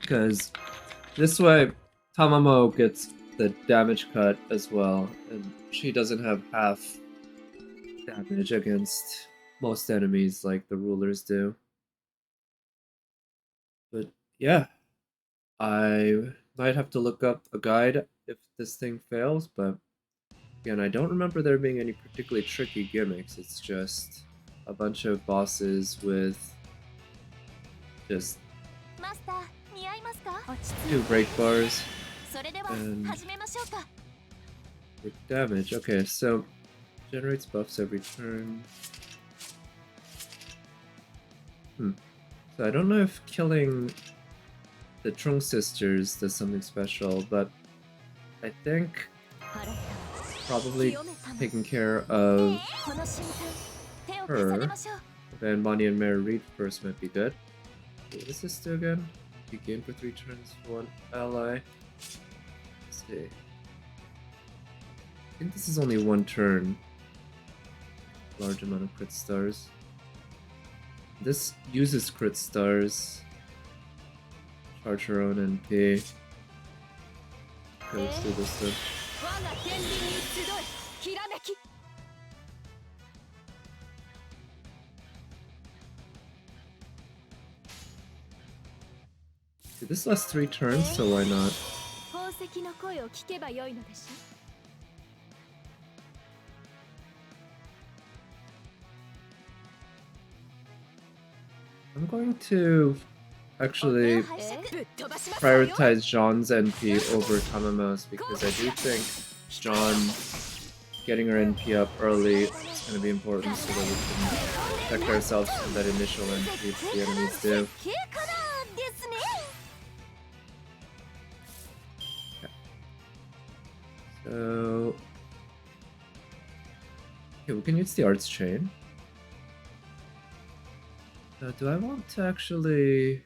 because this way Tamamo gets the damage cut as well, and she doesn't have half damage against most enemies like the rulers do. But yeah, I might have to look up a guide if this thing fails, but again, I don't remember there being any particularly tricky gimmicks. It's just a bunch of bosses with just 2 break bars and with damage. Okay, so generates buffs every turn. So I don't know if killing the Trung sisters does something special, but I think probably taking care of her, then Bonnie and Mary Reed first might be good. What does this do again? You gain for 3 turns for 1 ally. Let's see. I think this is only 1 turn. Large amount of crit stars. This uses crit stars. Charge her own NP. Okay, let's do this then. See, this lasts 3 turns, so why not? I'm going to actually prioritize Jean's NP over Tamamo's because I do think Jean getting her NP up early is going to be important so that we can protect ourselves from that initial NP the enemies do. So, okay, we can use the arts chain. Do I want to actually...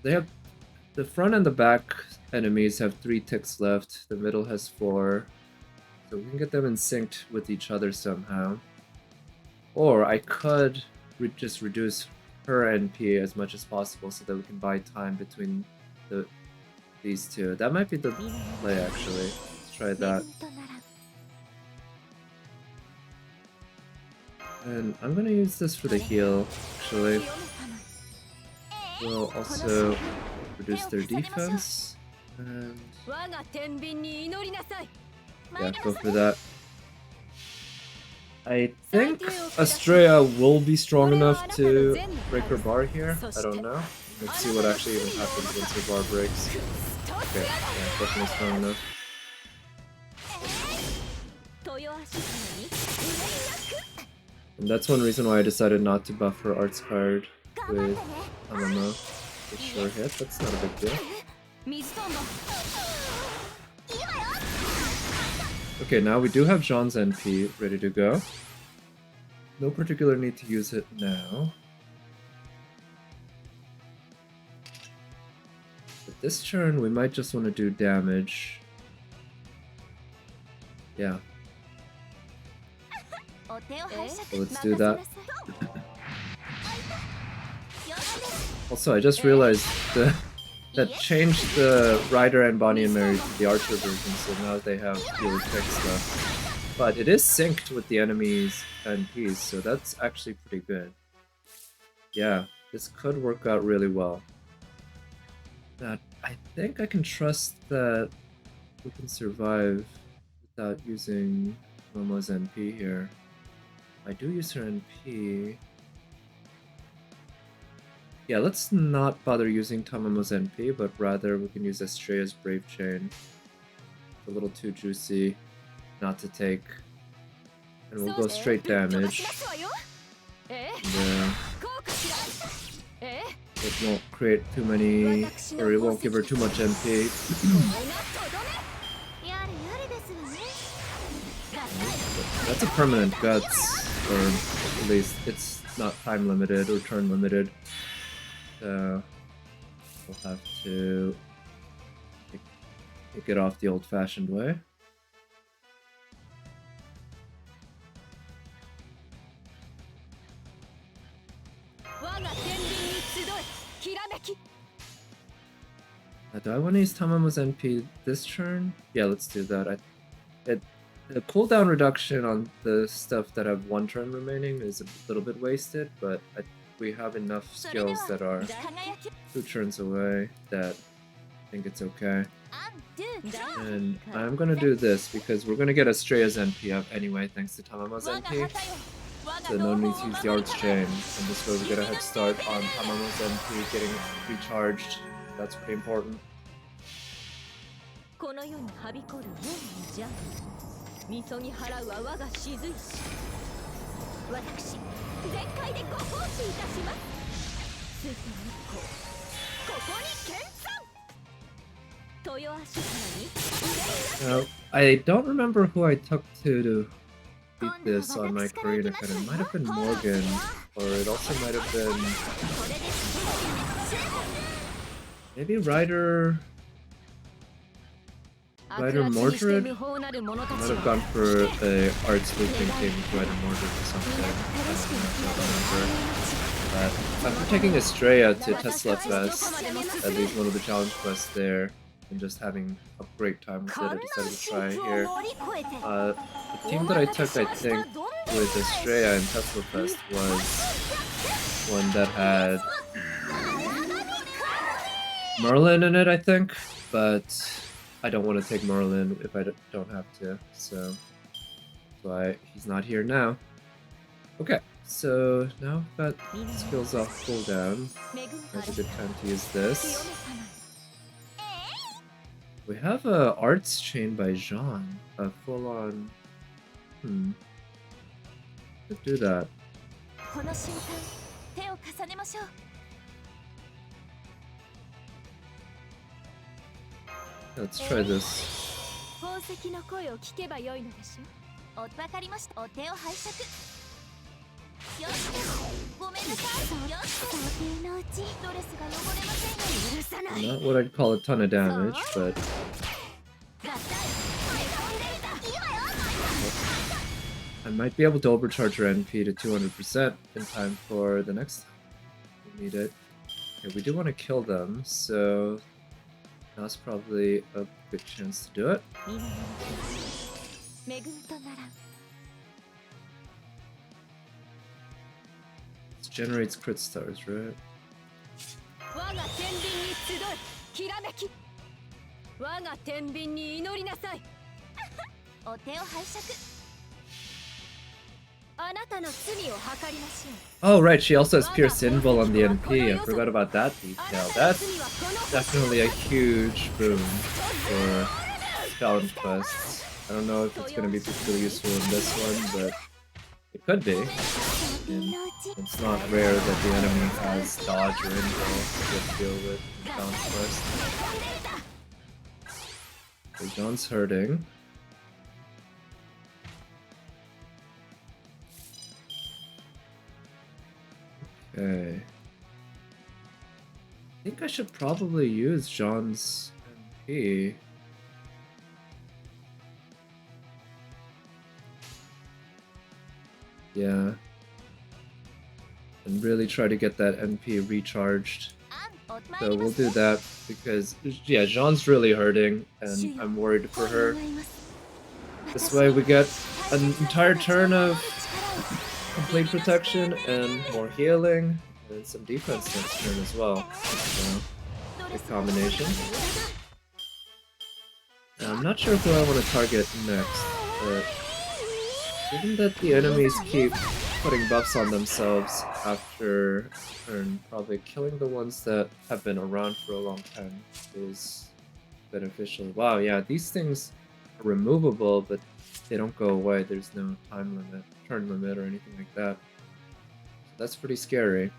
They have... The front and the back enemies have 3 ticks left, the middle has 4. So we can get them in sync with each other somehow. Or I could just reduce her NP as much as possible so that we can buy time between these two. That might be the play actually. Let's try that. And I'm gonna use this for the heal, actually. We'll also reduce their defense. And yeah, go for that. I think Astraea will be strong enough to break her bar here. I don't know. Let's see what actually even happens once her bar breaks. Okay, yeah, definitely strong enough. And that's one reason why I decided not to buff her arts card with Tamamo. For sure hit, that's not a big deal. Okay, now we do have Jean's NP ready to go. No particular need to use it now. But this turn we might just want to do damage. Yeah. So let's do that. Also, I just realized that changed the Ryder and Bonnie and Mary to the Archer version, so now they have fewer text left. But it is synced with the enemy's NPs, so that's actually pretty good. Yeah, this could work out really well. Now, I think I can trust that we can survive without using Momo's NP here. I do use her NP. Yeah, let's not bother using Tamamo's NP, but rather we can use Astraea's Brave Chain. It's a little too juicy not to take. And we'll go straight damage. And, it won't create too many, or it won't give her too much NP. That's a permanent guts, or at least it's not time limited or turn limited. So we'll have to take it off the old-fashioned way. Do I want to use Tamamo's NP this turn? Yeah, let's do that. The cooldown reduction on the stuff that have one turn remaining is a little bit wasted, but we have enough skills that are 2 turns away that I think it's okay. And I'm gonna do this because we're gonna get Astraea's NP up anyway thanks to Tamamo's NP. So no need to use the Arts Chain, and this way we get a head start on Tamamo's NP getting recharged. That's pretty important. この世にはびこる門の邪みそぎ払うは我が雫石私全開でご奉仕いたします水天日光ここに見参豊足原に I don't remember who I took to beat this on my Korean account. It might have been Morgan, or it also might have been maybe Ryder Mordred? I might have gone for a arts looping team with Ryder Mordred or something. I don't remember. But after taking Astraea to Tesla Fest, at least one of the challenge quests there, and just having a great time with it, I decided to try here. The team that I took, I think, with Astraea and Tesla Fest was one that had Merlin in it, I think, but I don't want to take Merlin if I don't have to, so that's why he's not here now. Okay, so now we've got skills off cooldown. Now's a good time to use this. We have a Arts Chain by Jean, a full-on... Could do that. Let's try this. Not what I'd call a ton of damage, but... I might be able to overcharge her NP to 200% in time for the next time we need it. Okay, we do want to kill them, so now's probably a good chance to do it. This generates crit stars, right? Oh right, she also has Pierce Invul on the NP. I forgot about that detail. That's definitely a huge boon for challenge quests. I don't know if it's going to be particularly useful in this one, but it could be. And it's not rare that the enemy has dodge or invul to deal with in challenge quests. So John's hurting. Okay. I think I should probably use Jean's MP. Yeah. And really try to get that MP recharged. So we'll do that because, yeah, Jean's really hurting and I'm worried for her. This way we get an entire turn of complete protection and more healing and some defense next turn as well. So, good combination. Now, I'm not sure who I want to target next, but given that the enemies keep putting buffs on themselves after turn, probably killing the ones that have been around for a long time is beneficial. Wow, yeah, these things are removable, but they don't go away. There's no time limit, turn limit, or anything like that. So that's pretty scary.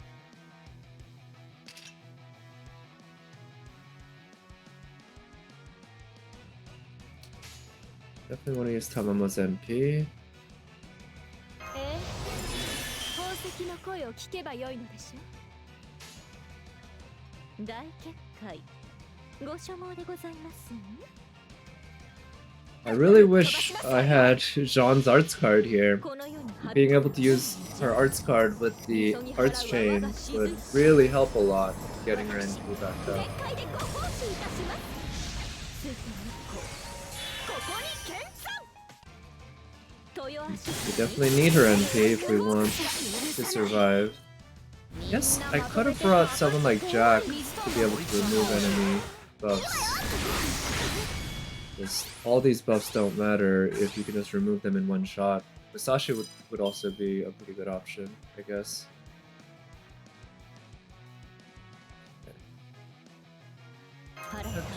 Definitely want to use Tamamo's MP. I really wish I had Jean's arts card here. Being able to use her arts card with the arts chain would really help a lot getting her NP back up. We definitely need her NP if we want to survive. Yes, I could have brought someone like Jack to be able to remove enemy buffs. Because all these buffs don't matter if you can just remove them in one shot. Musashi would also be a pretty good option, I guess.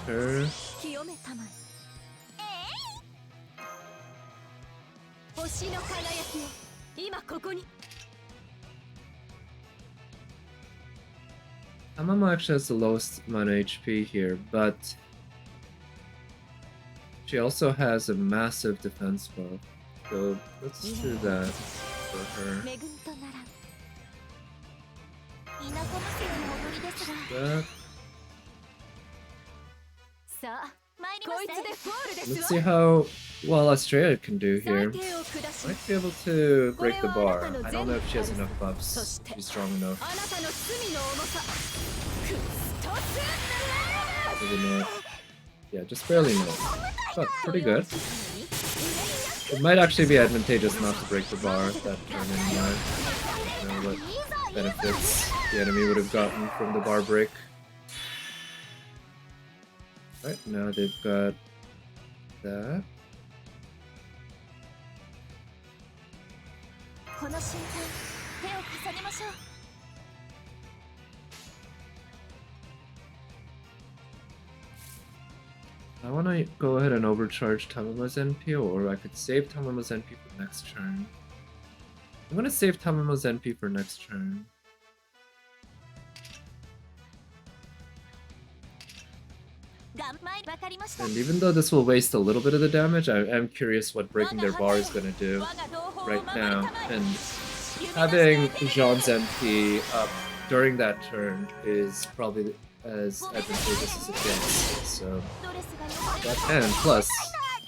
Her. Tamamo actually has the lowest amount of HP here, but she also has a massive defense buff. So let's do that for her. That. Let's see how well Astraea can do here. Might be able to break the bar. I don't know if she has enough buffs to be strong enough. Maybe not. Yeah, just barely no. But pretty good. It might actually be advantageous not to break the bar that turn anymore. I don't know what benefits the enemy would have gotten from the bar break. Right, now they've got that. I want to go ahead and overcharge Tamamo's NP, or I could save Tamamo's NP for next turn. I'm gonna save Tamamo's NP for next turn. And even though this will waste a little bit of the damage, I am curious what breaking their bar is gonna do right now. And having Jean's MP up during that turn is probably as advantageous as it gets. So, and plus,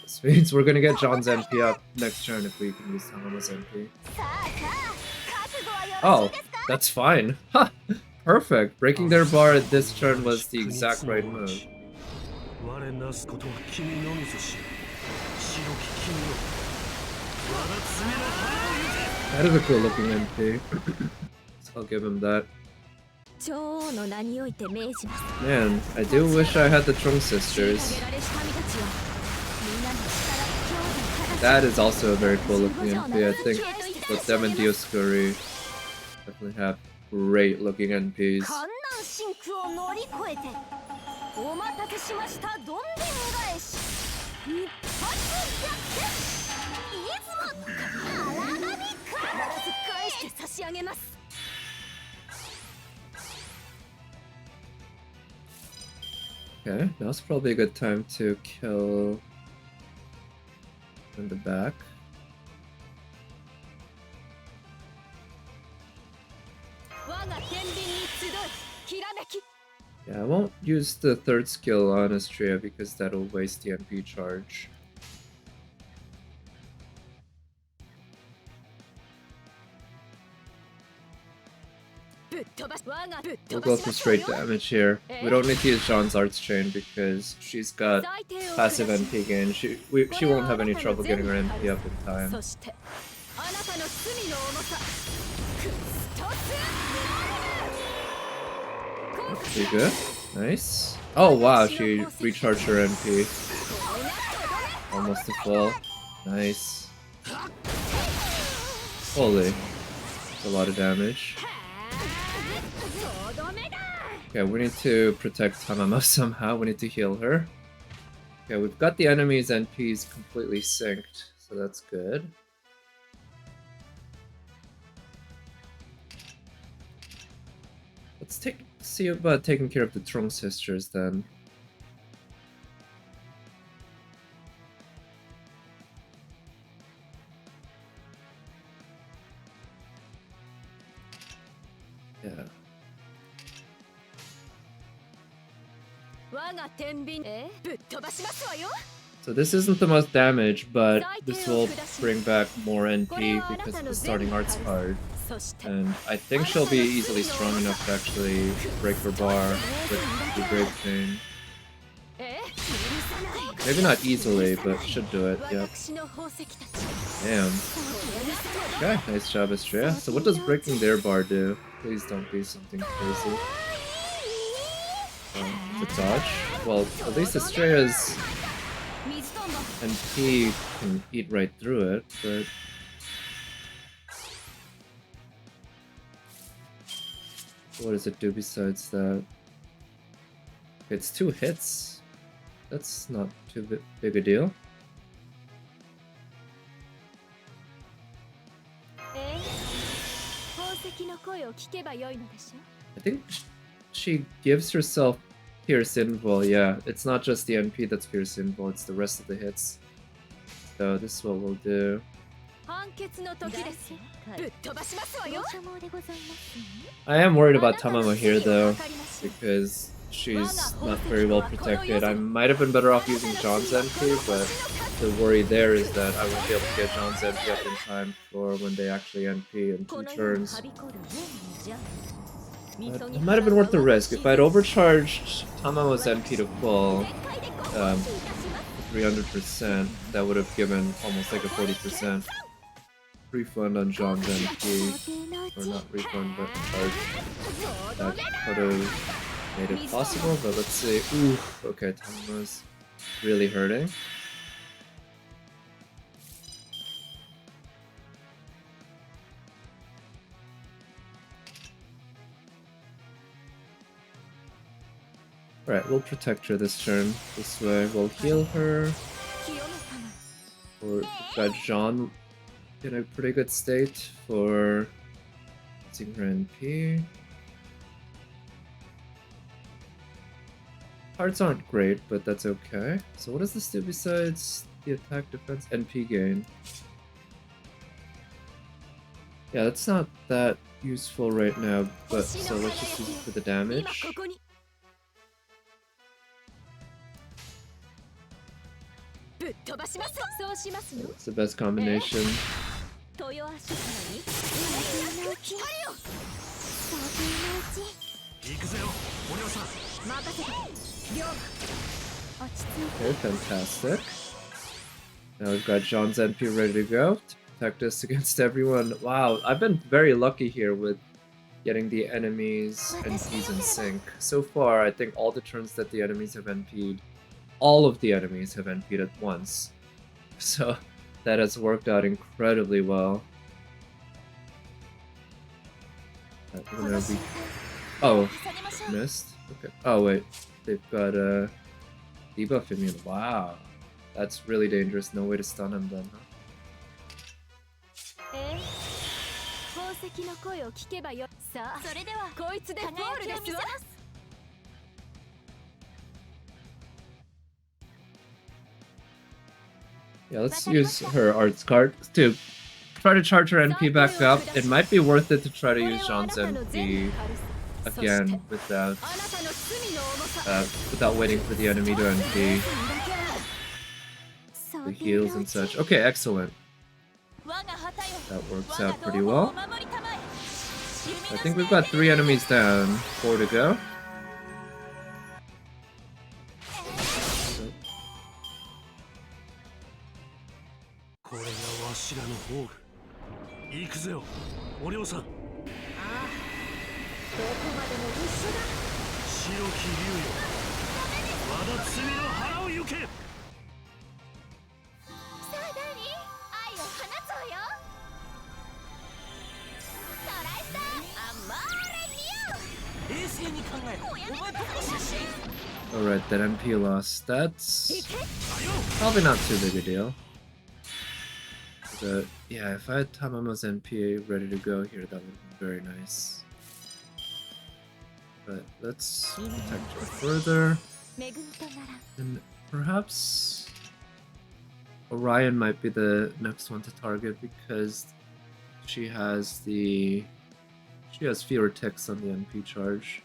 this means we're gonna get Jean's MP up next turn if we can use Tamamo's MP. Oh, that's fine. Ha! Perfect. Breaking their bar at this turn was the exact right move. That is a cool looking MP. So I'll give him that. Man, I do wish I had the Trung sisters. That is also a very cool looking MP. I think both them and Dioscuri definitely have great looking NPs. Okay, now's probably a good time to kill in the back. Yeah, I won't use the third skill on Astraea because that'll waste the MP charge. We'll go for straight damage here. We don't need to use Jean's Arts Chain because she's got passive NP gain. She won't have any trouble getting her NP up in time. Pretty good. Nice. Oh wow, she recharged her NP. Almost to full. Nice. Holy. That's a lot of damage. Okay, we need to protect Tamamo somehow. We need to heal her. Okay, we've got the enemy's NPs completely synced, so that's good. Let's see about taking care of the Trung sisters then. Yeah. So this isn't the most damage, but this will bring back more NP because of the starting arts card. And I think she'll be easily strong enough to actually break her bar with the Grave Chain. Maybe not easily, but should do it, yep. Damn. Okay, nice job, Astraea. So what does breaking their bar do? Please don't be something crazy. To dodge? Well, at least Astraea's NP can eat right through it, but... what does it do besides that? It's 2 hits. That's not too big a deal. I think she gives herself Pierce Invul, yeah. It's not just the NP that's Pierce Invul, it's the rest of the hits. So this is what we'll do. I am worried about Tamamo here though, because she's not very well protected. I might have been better off using John's NP, but the worry there is that I won't be able to get John's NP up in time for when they actually NP in 2 turns. But it might have been worth the risk. If I'd overcharged Tamamo's NP to full, 300%, that would have given almost like a 40% refund on John's NP. Or not refund, but charge. That could have made it possible, but let's see. Ooh, okay, Tamamo's really hurting. Alright, we'll protect her this turn. This way, we'll heal her. We've got Jean in a pretty good state for using her NP. Cards aren't great, but that's okay. So what does this do besides the attack, defense, NP gain? Yeah, that's not that useful right now, but so let's just use it for the damage. That's the best combination. Okay, fantastic. Now we've got John's NP ready to go to protect us against everyone. Wow, I've been very lucky here with getting the enemies NPs in sync. So far, I think all the turns that the enemies have NP'd, all of the enemies have NP'd at once. So that has worked out incredibly well. Oh, missed? Okay. Oh wait, they've got a debuff immune. Wow. That's really dangerous. No way to stun him then, huh? Yeah, let's use her arts card to try to charge her NP back up. It might be worth it to try to use John's NP again without waiting for the enemy to NP. The heals and such. Okay, excellent. That works out pretty well. I think we've got 3 enemies down, 4 to go. Alright, that MP loss. That's probably not too big a deal. But yeah, if I had Tamamo's NP ready to go here, that would be very nice. But let's protect her further. And perhaps Orion might be the next one to target because she has fewer ticks on the NP charge.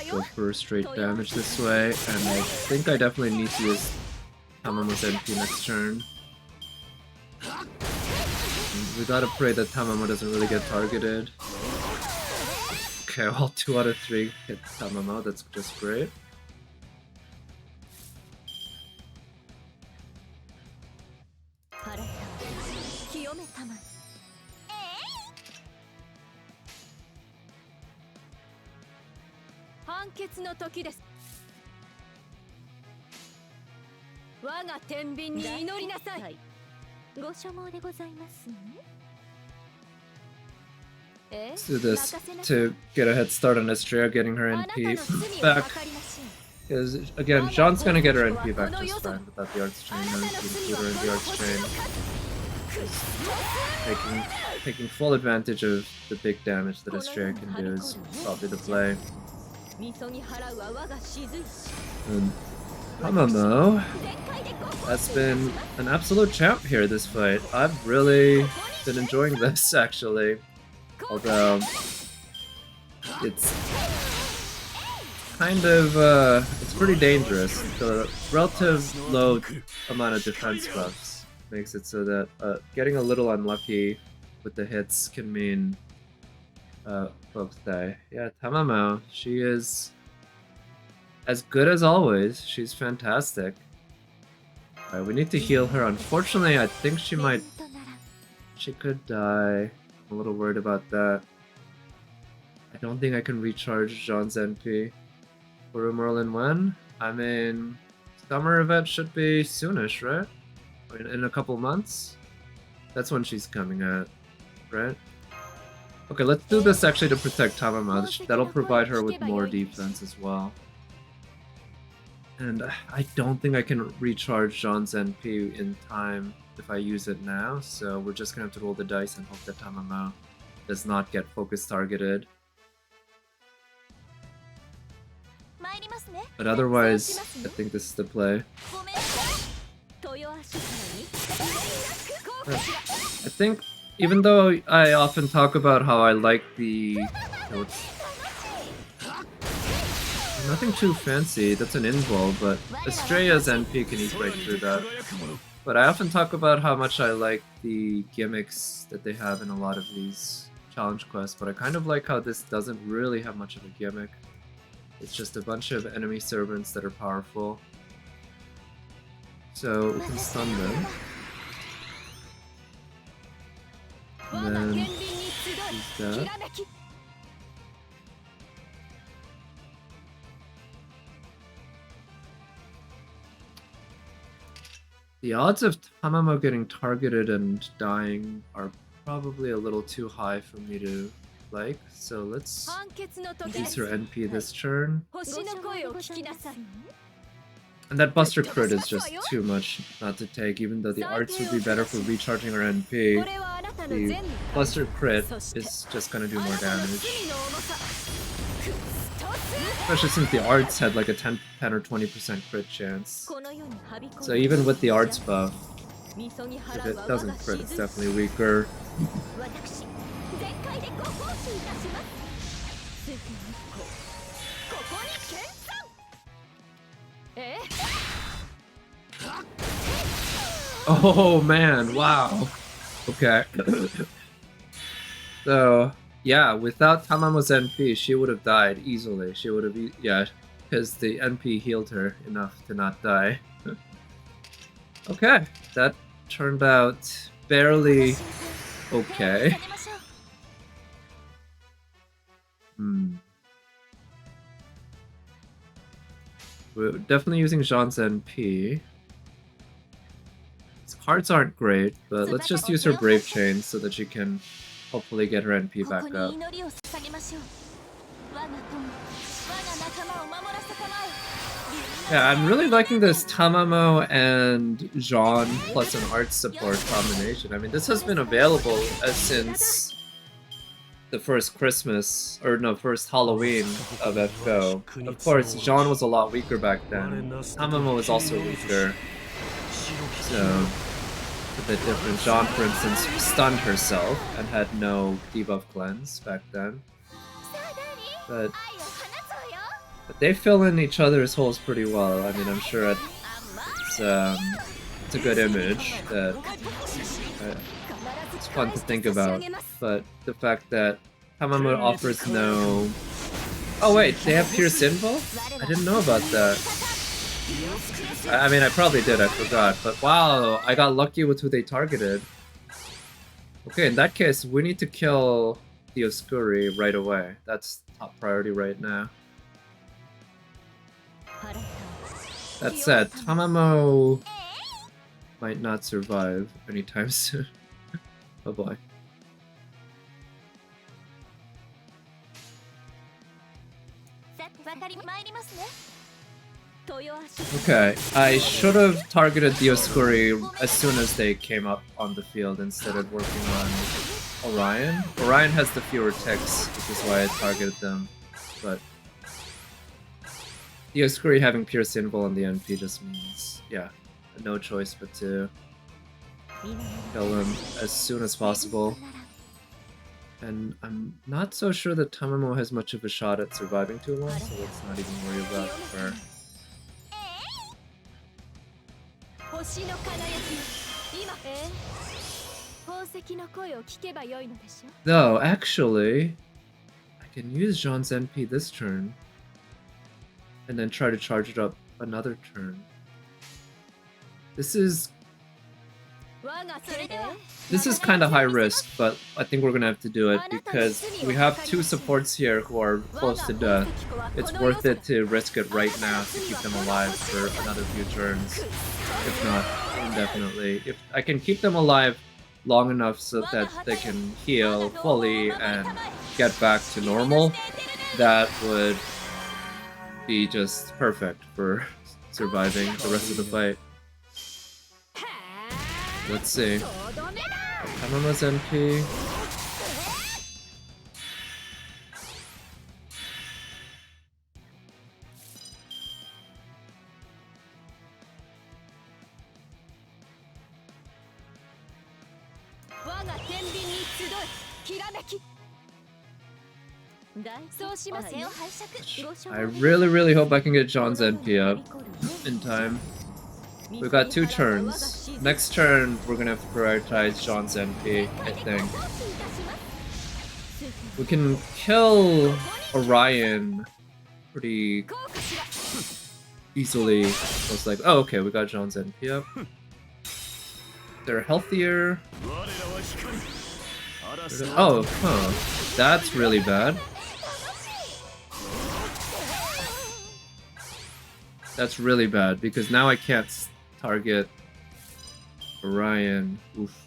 Go for straight damage this way, and I think I definitely need to use Tamamo's NP next turn. We gotta pray that Tamamo doesn't really get targeted. Okay, well, 2 out of 3 hit Tamamo, that's just great. Let's do this to get a head start on Astraea getting her NP back. Because, again, Jean's gonna get her NP back just fine without the Arts Chain. No need to include her in the Arts Chain. Taking full advantage of the big damage that Astraea can do is probably the play. And Tamamo has been an absolute champ here this fight. I've really been enjoying this, actually. Although, it's kind of, it's pretty dangerous. The relative low amount of defense buffs makes it so that getting a little unlucky with the hits can mean folks die. Yeah, Tamamo, she is as good as always. She's fantastic. We need to heal her. Unfortunately, I think she could die. I'm a little worried about that. I don't think I can recharge Jean's NP. For Merlin when? I mean, summer event should be soonish, right? In a couple months? That's when she's coming at, right? Okay, let's do this actually to protect Tamamo. That'll provide her with more defense as well. And I don't think I can recharge Jean's NP in time if I use it now, so we're just gonna have to roll the dice and hope that Tamamo does not get focus targeted. But otherwise, I think this is the play. I think, even though I often talk about how I like the... nothing too fancy, that's an invul, but Astraea's NP can eat right through that. But I often talk about how much I like the gimmicks that they have in a lot of these challenge quests, but I kind of like how this doesn't really have much of a gimmick. It's just a bunch of enemy servants that are powerful. So we can stun them. And then use that. The odds of Tamamo getting targeted and dying are probably a little too high for me to like, so let's use her NP this turn. And that Buster crit is just too much not to take, even though the arts would be better for recharging her NP. The Buster crit is just gonna do more damage. Especially since the arts had like a 10 or 20% crit chance. So even with the arts buff, if it doesn't crit, it's definitely weaker. Oh man, wow. Okay. So, yeah, without Tamamo's NP, she would have died easily. She would have, yeah, because the NP healed her enough to not die. Okay, that turned out barely okay. We're definitely using Jean's NP. His cards aren't great, but let's just use her Brave Chain so that she can hopefully get her NP back up. Yeah, I'm really liking this Tamamo and Jean plus an art support combination. I mean, this has been available since the first Christmas, or no, first Halloween of FGO. Of course, Jean was a lot weaker back then. Tamamo was also weaker. So, a bit different. Jean, for instance, stunned herself and had no debuff cleanse back then. But they fill in each other's holes pretty well. I mean, I'm sure it's a good image that it's fun to think about. But the fact that Tamamo offers no... Oh wait, they have Pierce Invul? I didn't know about that. I mean, I probably did, I forgot. But wow, I got lucky with who they targeted. Okay, in that case, we need to kill the Oscuri right away. That's top priority right now. That said, Tamamo might not survive anytime soon. Oh boy. Okay, I should have targeted the Oscuri as soon as they came up on the field instead of working on Orion. Orion has the fewer ticks, which is why I targeted them, but the Oscuri having Pierce Invul on the NP just means, yeah, no choice but to kill him as soon as possible. And I'm not so sure that Tamamo has much of a shot at surviving too long, so let's not even worry about her. Though, actually, I can use Jean's NP this turn, and then try to charge it up another turn. This is kind of high risk, but I think we're gonna have to do it because we have two supports here who are close to death. It's worth it to risk it right now to keep them alive for another few turns, if not indefinitely. If I can keep them alive long enough so that they can heal fully and get back to normal, that would be just perfect for surviving the rest of the fight. Let's see. Tamamo's NP. I really hope I can get John's NP up in time. We've got 2 turns. Next turn, we're gonna have to prioritize John's NP, I think. We can kill Orion pretty easily. Most like, oh, okay, we got John's NP up. They're healthier. Oh, huh. That's really bad. That's really bad because now I can't target Orion. Oof.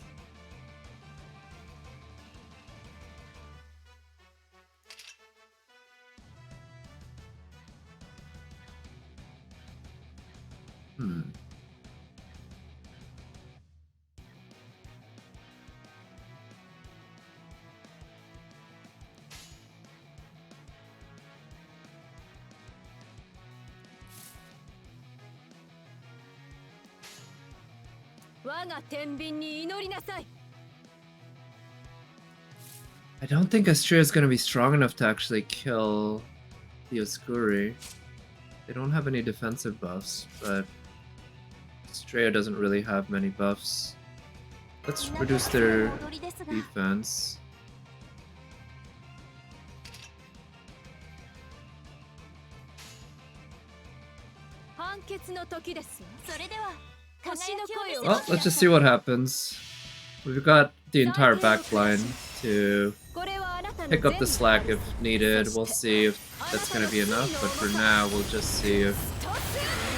I don't think Astraea is going to be strong enough to actually kill the Oscuri. They don't have any defensive buffs, but Astraea doesn't really have many buffs. Let's reduce their defense. Well, let's just see what happens. We've got the entire backline to pick up the slack if needed. We'll see if that's going to be enough, but for now we'll just see if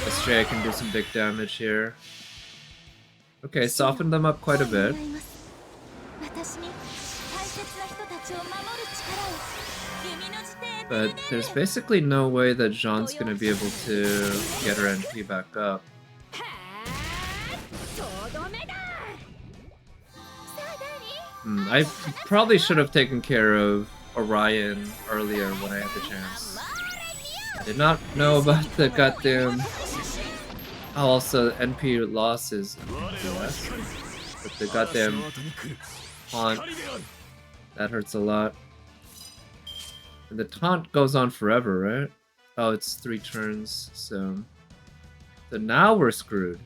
Astraea can do some big damage here. Okay, soften them up quite a bit. But there's basically no way that Jean's going to be able to get her NP back up. I probably should have taken care of Orion earlier when I had the chance. I did not know about the goddamn... Oh, also NP loss is less. But the goddamn haunt, that hurts a lot. And the taunt goes on forever, right? Oh, it's 3 turns, so now we're screwed.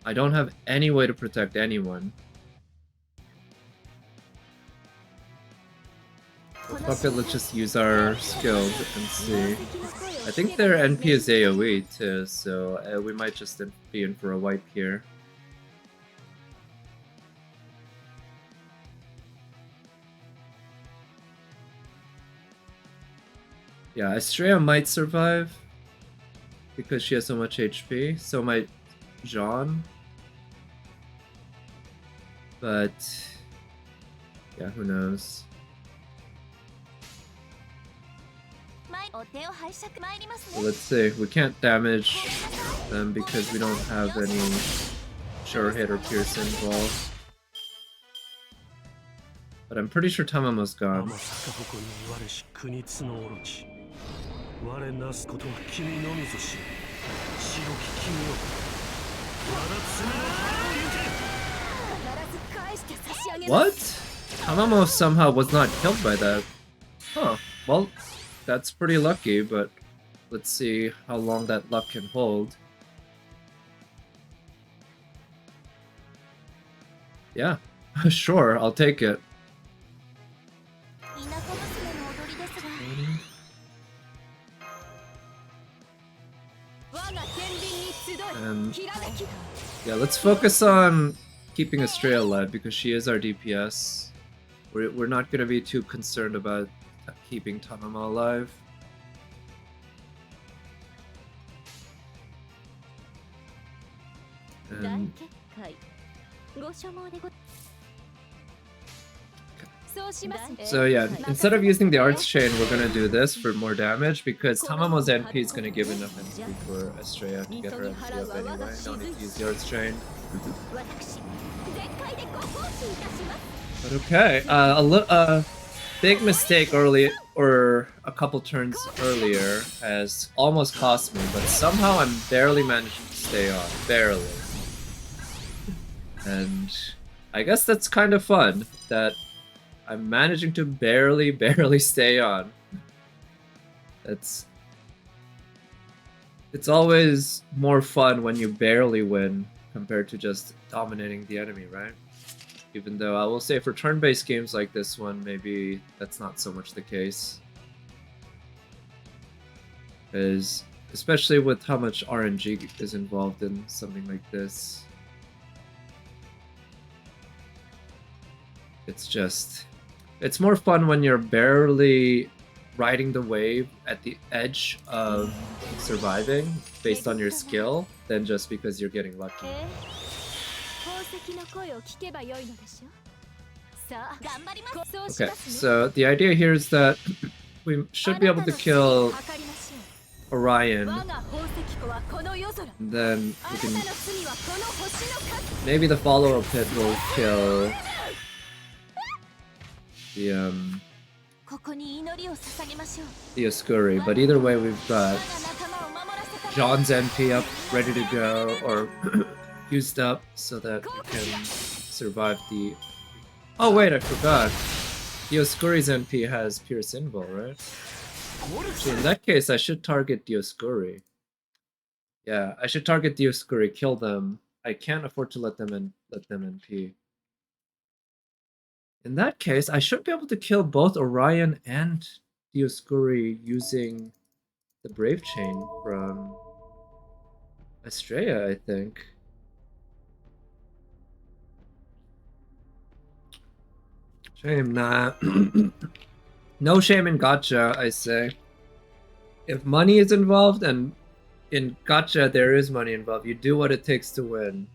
I don't have any way to protect anyone. Well, fuck it, let's just use our skills and see. I think their NP is AoE too, so we might just be in for a wipe here. Yeah, Astraea might survive because she has so much HP. So might Jean. But yeah, who knows? So let's see. We can't damage them because we don't have any sure hit or pierce involved. But I'm pretty sure Tamamo's gone. What? Tamamo somehow was not killed by that. Huh. Well, that's pretty lucky, but let's see how long that luck can hold. Yeah, sure, I'll take it. Yeah, let's focus on keeping Astraea alive because she is our DPS. We're not going to be too concerned about keeping Tamamo alive. And so yeah, instead of using the Arts Chain, we're gonna do this for more damage because Tamamo's NP is gonna give enough NP for Astraea to get her NP up anyway. No need to use the Arts Chain. But okay, a big mistake early, or a couple turns earlier, has almost cost me, but somehow I'm barely managing to stay on. Barely. And I guess that's kind of fun, that I'm managing to barely stay on. It's always more fun when you barely win compared to just dominating the enemy, right? Even though I will say for turn-based games like this one, maybe that's not so much the case. Because, especially with how much RNG is involved in something like this, it's more fun when you're barely riding the wave at the edge of surviving based on your skill than just because you're getting lucky. Okay, so the idea here is that we should be able to kill Orion, and then we can maybe the follow-up hit will kill the Oscuri, but either way we've got John's NP up, ready to go, or used up so that we can survive the... Oh wait, I forgot. The Oscuri's NP has Pierce Invul, right? Actually, in that case, I should target Dioscuri. Yeah, I should target Dioscuri, kill them. I can't afford to let them NP. In that case, I should be able to kill both Orion and Dioscuri using the Brave Chain from Astraea, I think. Shame, nah. No shame in gacha, I say. If money is involved, and in gacha there is money involved, you do what it takes to win.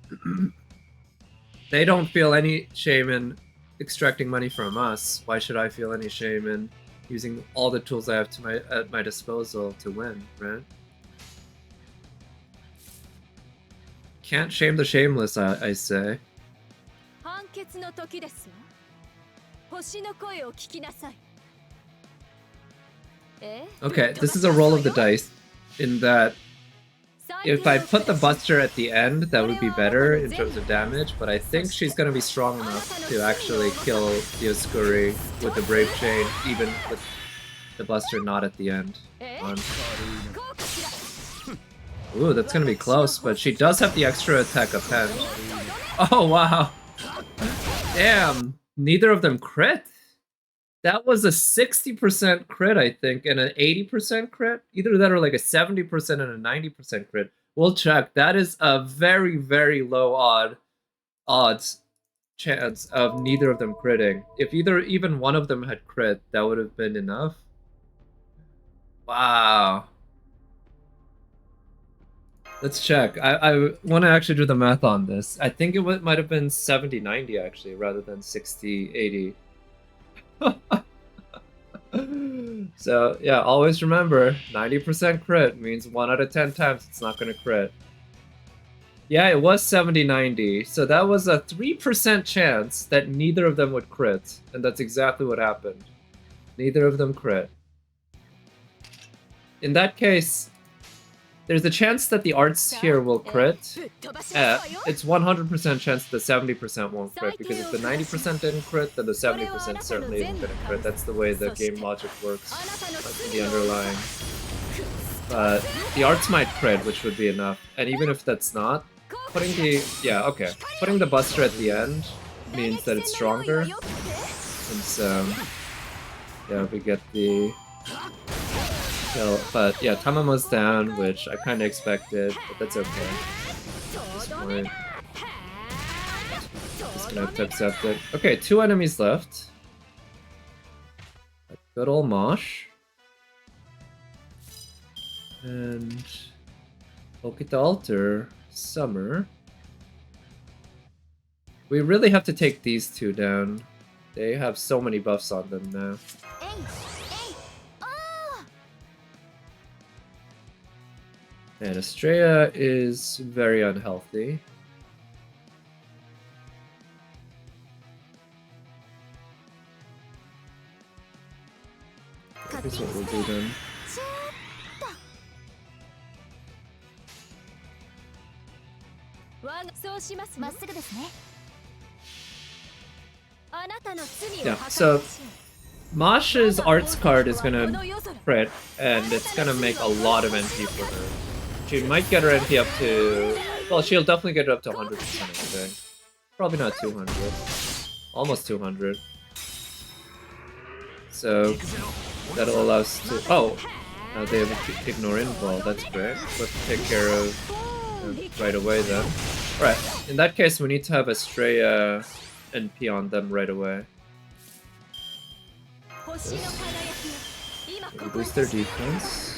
They don't feel any shame in extracting money from us. Why should I feel any shame in using all the tools I have at my disposal to win, right? Can't shame the shameless, I say. Okay, this is a roll of the dice, in that if I put the Buster at the end, that would be better in terms of damage, but I think she's going to be strong enough to actually kill Dioscuri with the Brave Chain, even with the Buster not at the end. Eh? On. こうかしら Ooh, that's gonna be close, but she does have the extra attack append. Oh, wow. Damn, neither of them crit? That was a 60% crit, I think, and an 80% crit? Either that or like a 70% and a 90% crit. We'll check. That is a very, very low odds chance of neither of them critting. If even one of them had crit, that would have been enough. Wow. Let's check. I want to actually do the math on this. I think it might have been 70-90 actually, rather than 60-80. So yeah, always remember, 90% crit means 1 out of 10 times it's not going to crit. Yeah, it was 70-90, so that was a 3% chance that neither of them would crit, and that's exactly what happened. Neither of them crit. In that case, there's a chance that the arts here will crit. It's 100% chance the 70% won't crit, because if the 90% didn't crit, then the 70% certainly isn't going to crit. That's the way the game logic works, like the underlying. But the arts might crit, which would be enough. And even if that's not, putting the Buster at the end means that it's stronger. And so, yeah, we get the... But yeah, Tamamo's down, which I kind of expected, but that's okay. At this point, just gonna have to accept it. Okay, 2 enemies left. Good old Mosh. And Okita Altar, Summer. We really have to take these two down. They have so many buffs on them now. And Astraea is very unhealthy. Here's what we'll do then. Yeah, so Masha's arts card is gonna crit, and it's gonna make a lot of NP for her. She might get her NP up to... Well, she'll definitely get it up to 100%, I think. Probably not 200. Almost 200. So, that'll allow us to... Oh! Now they have Ignore Invul, that's great. Let's take care of right away then. Right, in that case we need to have Astraea NP on them right away. We'll boost their defense.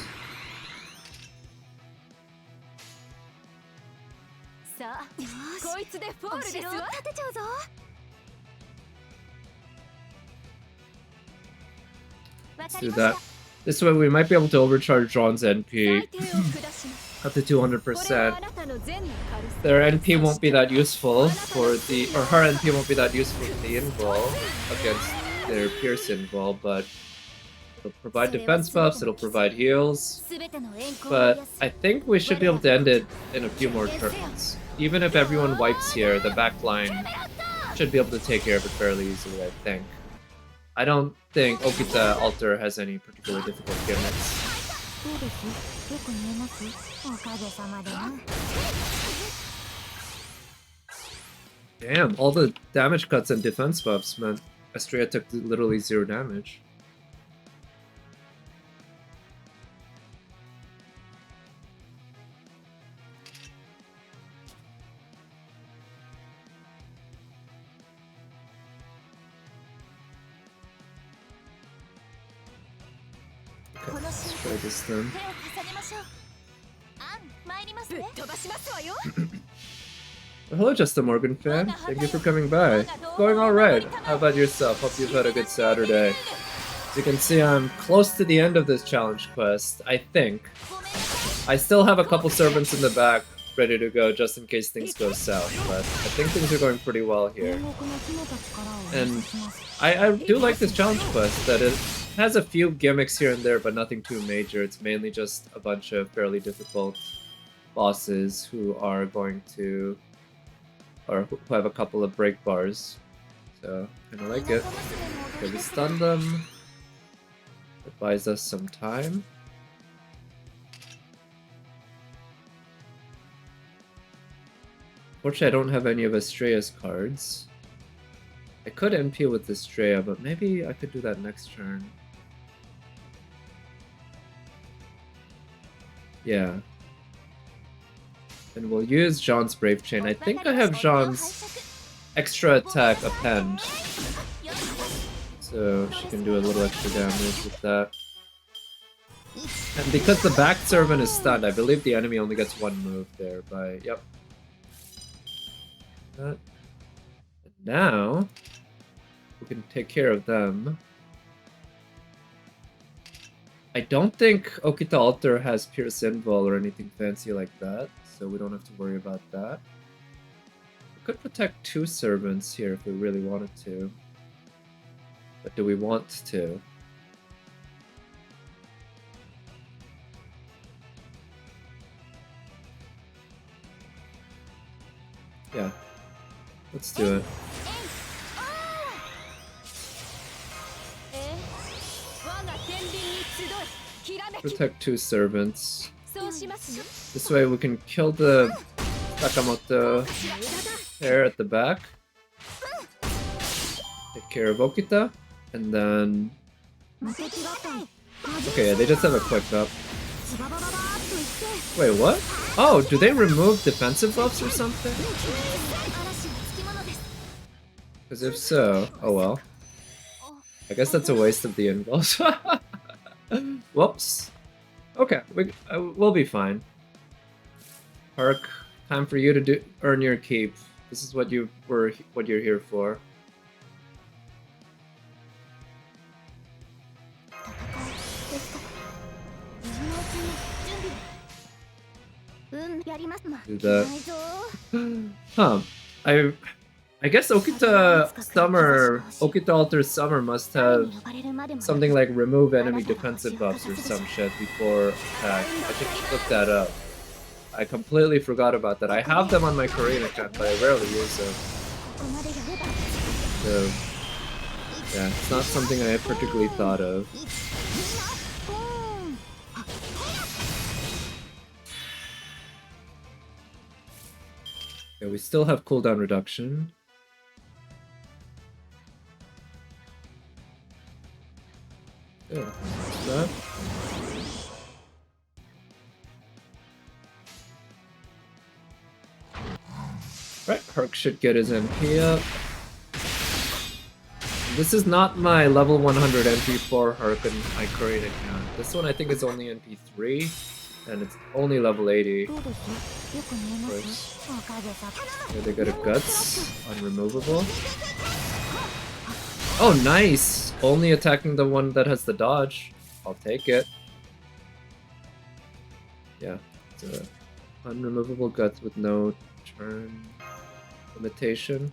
Let's do that. This way we might be able to overcharge Ron's NP up to 200%. Their NP won't be that useful for the... Or her NP won't be that useful for the invul against their Pierce invul, but it'll provide defense buffs, it'll provide heals. But I think we should be able to end it in a few more turns. Even if everyone wipes here, the back line should be able to take care of it fairly easily, I think. I don't think Okita Altar has any particularly difficult gimmicks. Damn, all the damage cuts and defense buffs meant Astraea took literally 0 damage. Okay, let's try this then. Hello, Justin Morgan fan. Thank you for coming by. Going alright. How about yourself? Hope you've had a good Saturday. As you can see, I'm close to the end of this challenge quest, I think. I still have a couple servants in the back ready to go just in case things go south, but I think things are going pretty well here. And I do like this challenge quest, that it has a few gimmicks here and there, but nothing too major. It's mainly just a bunch of fairly difficult bosses who are going to... or who have a couple of break bars. So, kinda like it. Okay, we stun them. But buys us some time. Fortunately, I don't have any of Astraea's cards. I could NP with Astraea, but maybe I could do that next turn. Yeah. And we'll use Jean's Brave Chain. I think I have Jean's extra attack append. So she can do a little extra damage with that. And because the back servant is stunned, I believe the enemy only gets one move there by... Yep. And now, we can take care of them. I don't think Okita Altar has Pierce Invul or anything fancy like that, so we don't have to worry about that. We could protect 2 servants here if we really wanted to. But do we want to? Yeah. Let's do it. Protect 2 servants. This way we can kill the Sakamoto pair at the back. Take care of Okita. And then... Okay, yeah, they just have a quick up. Wait, what? Oh, do they remove defensive buffs or something? Because if so, oh well. I guess that's a waste of the invulns. Whoops. Okay, we'll be fine. Hark, time for you to earn your keep. This is what you're here for. Do that. Huh. I guess Okita Altar's Summer must have something like remove enemy defensive buffs or some shit before attack. I should look that up. I completely forgot about that. I have them on my Korean account, but I rarely use them. So, yeah, it's not something I had particularly thought of. Okay, we still have cooldown reduction. Yeah, that. Right, Herc should get his MP up. This is not my level 100 NP for Herc in my Korean account. This one I think is only NP 3, and it's only level 80. Of course. Here they go to Guts, unremovable. Oh, nice! Only attacking the one that has the dodge. I'll take it. Yeah, it's a unremovable Guts with no turn limitation.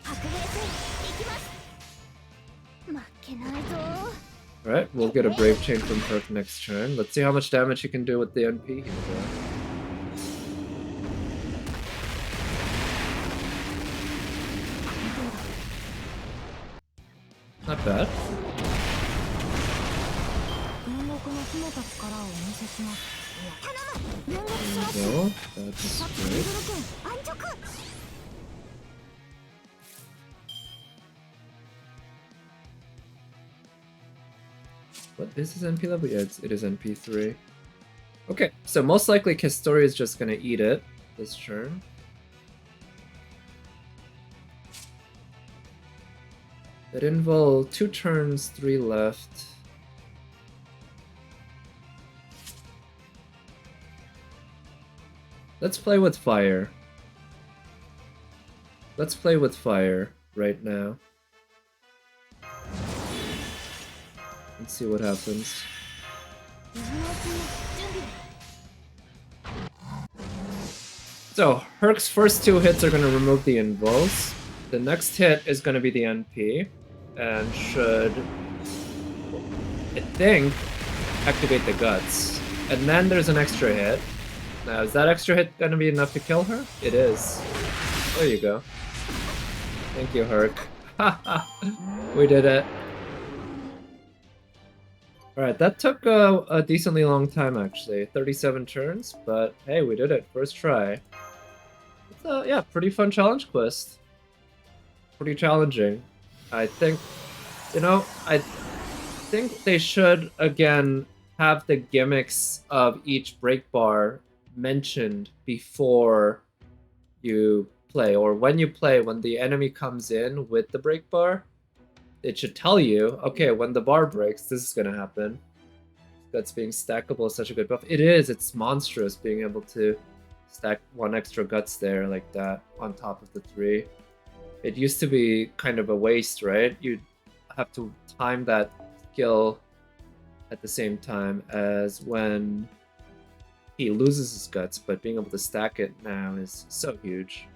Alright, we'll get a Brave Chain from Herc next turn. Let's see how much damage he can do with the NP here. Not bad. There we go. That's great. What is his NP level? Yeah, it is NP 3. Okay, so most likely Kistori is just gonna eat it this turn. That involve 2 turns, 3 left. Let's play with fire. Let's play with fire right now. Let's see what happens. So, Herc's first 2 hits are going to remove the invulns. The next hit is going to be the NP, and should, I think, activate the Guts. And then there's an extra hit. Now, is that extra hit going to be enough to kill her? It is. There you go. Thank you, Herc. Haha, we did it. Alright, that took a decently long time actually. 37 turns, but hey, we did it. First try. It's a, yeah, pretty fun challenge quest. Pretty challenging. I think, I think they should, again, have the gimmicks of each break bar mentioned before you play, or when you play, when the enemy comes in with the break bar, it should tell you, okay, when the bar breaks, this is gonna happen. That's being stackable is such a good buff. It is, it's monstrous being able to stack one extra guts there like that on top of the 3. It used to be kind of a waste, right? You'd have to time that skill at the same time as when he loses his guts, but being able to stack it now is so huge.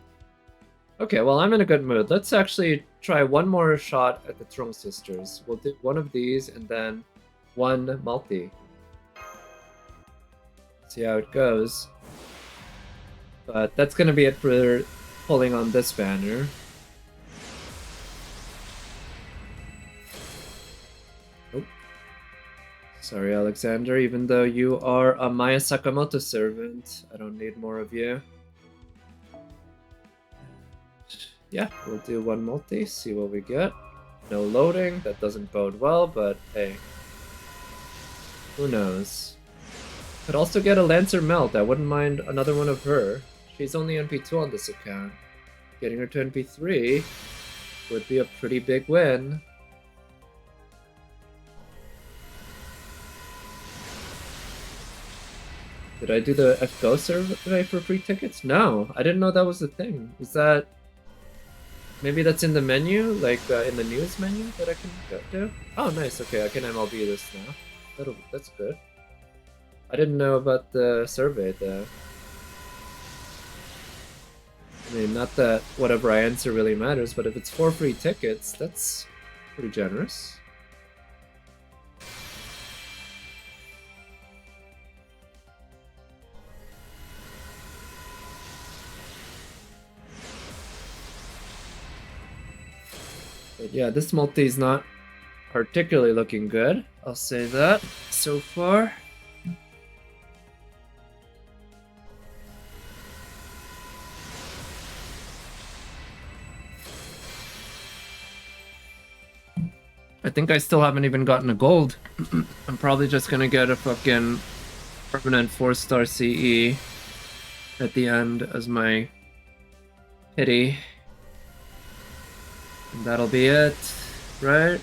Okay, well, I'm in a good mood. Let's actually try one more shot at the Trung Sisters. We'll do one of these and then one multi. See how it goes. But that's gonna be it for pulling on this banner. Oh. Sorry, Alexander, even though you are a Maya Sakamoto servant, I don't need more of you. Yeah, we'll do one multi, see what we get. No loading, that doesn't bode well, but hey. Who knows? Could also get a Lancer Melt, I wouldn't mind another one of her. She's only NP2 on this account. Getting her to NP3 would be a pretty big win. Did I do the FGO survey for free tickets? No, I didn't know that was a thing. Is that... Maybe that's in the menu, like in the news menu that I can go to? Oh, nice, okay, I can MLB this now. That's good. I didn't know about the survey though. I mean, not that whatever I answer really matters, but if it's 4 free tickets, that's pretty generous. But yeah, this multi is not particularly looking good, I'll say that, so far. I think I still haven't even gotten a gold. I'm probably just gonna get a fucking permanent 4-star CE at the end as my pity. And that'll be it, right?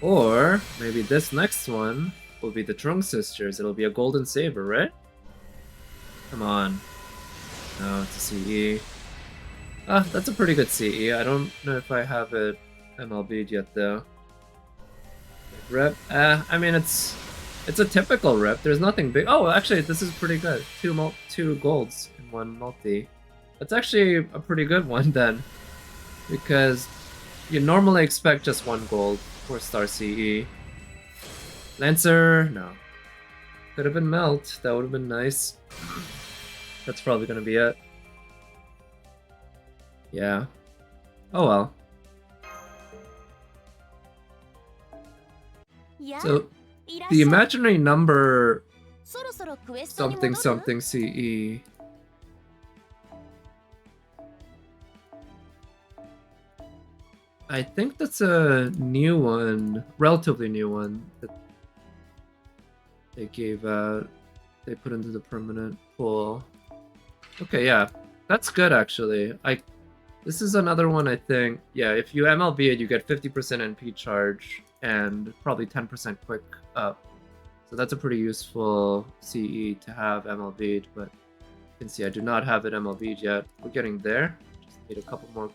Or maybe this next one will be the Trung Sisters. It'll be a golden saber, right? Come on. No, it's a CE. Ah, that's a pretty good CE. I don't know if I have it MLB'd yet though. Rep? I mean it's a typical rep. There's nothing big. Oh, actually, this is pretty good. Two golds in one multi. That's actually a pretty good one then, because you normally expect just one gold, 4-star CE. Lancer, no. Could have been Melt. That would have been nice. That's probably gonna be it. Yeah. Oh well. So, the imaginary number something something CE. I think that's a new one, relatively new one that they gave out. They put into the permanent pool. Okay, yeah, that's good actually. This is another one I think. Yeah, if you MLB it, you get 50% NP charge and probably 10% quick up. So that's a pretty useful CE to have MLB'd, but you can see I do not have it MLB'd yet. We're getting there. Just need a couple more